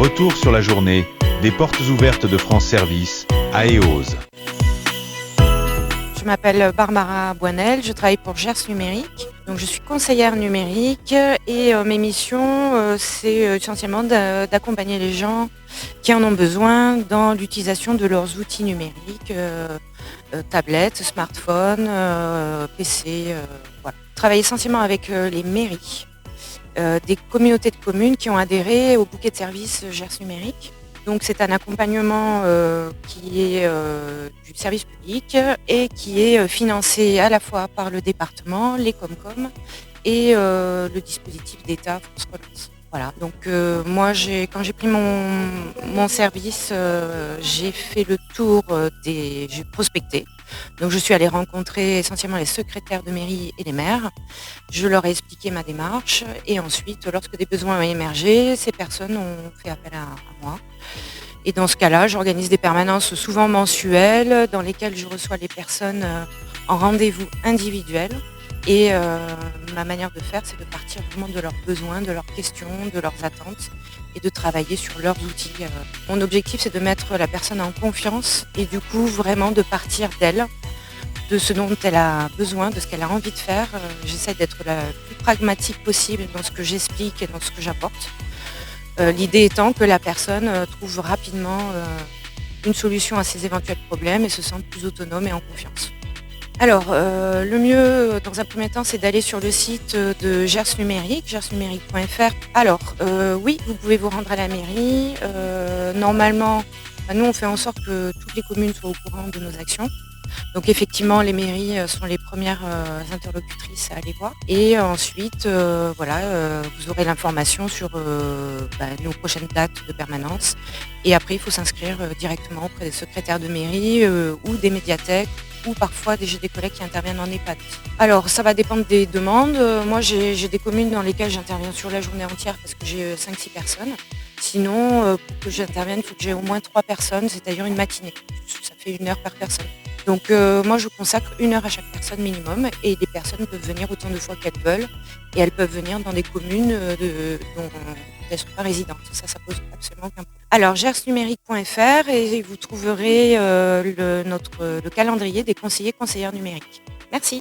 Retour sur la journée, des portes ouvertes de France Service à Eose. Je m'appelle Barbara Boinel, je travaille pour Gers Numérique. Donc je suis conseillère numérique et mes missions, c'est essentiellement d'accompagner les gens qui en ont besoin dans l'utilisation de leurs outils numériques, tablettes, smartphones, PC, voilà. Je travaille essentiellement avec les mairies, des communautés de communes qui ont adhéré au bouquet de services Gers Numérique. Donc c'est un accompagnement qui est du service public et qui est financé à la fois par le département, les Comcom et le dispositif d'État France Relance. Voilà, donc moi quand j'ai pris mon service, j'ai fait le tour j'ai prospecté. Donc je suis allée rencontrer essentiellement les secrétaires de mairie et les maires. Je leur ai expliqué ma démarche et ensuite, lorsque des besoins ont émergé, ces personnes ont fait appel à moi. Et dans ce cas-là, j'organise des permanences souvent mensuelles dans lesquelles je reçois les personnes en rendez-vous individuel. Et ma manière de faire, c'est de partir vraiment de leurs besoins, de leurs questions, de leurs attentes et de travailler sur leurs outils. Mon objectif, c'est de mettre la personne en confiance et du coup, vraiment de partir d'elle, de ce dont elle a besoin, de ce qu'elle a envie de faire. J'essaie d'être la plus pragmatique possible dans ce que j'explique et dans ce que j'apporte. L'idée étant que la personne trouve rapidement une solution à ses éventuels problèmes et se sente plus autonome et en confiance. Alors, le mieux, dans un premier temps, c'est d'aller sur le site de Gers Numérique, gersnumérique.fr. Alors, oui, vous pouvez vous rendre à la mairie. Normalement, nous, on fait en sorte que toutes les communes soient au courant de nos actions. Donc effectivement, les mairies sont les premières interlocutrices à aller voir. Et ensuite, vous aurez l'information sur nos prochaines dates de permanence. Et après, il faut s'inscrire directement auprès des secrétaires de mairie ou des médiathèques ou parfois j'ai des collègues qui interviennent en EHPAD. Alors, ça va dépendre des demandes. Moi, j'ai des communes dans lesquelles j'interviens sur la journée entière parce que j'ai 5-6 personnes. Sinon, pour que j'intervienne, il faut que j'ai au moins 3 personnes, c'est-à-dire une matinée. Ça fait 1 heure par personne. Donc moi je consacre 1 heure à chaque personne minimum et les personnes peuvent venir autant de fois qu'elles veulent et elles peuvent venir dans des communes dont elles ne sont pas résidentes. Ça pose absolument aucun problème. Alors gersnumérique.fr et vous trouverez le calendrier des conseillères numériques. Merci.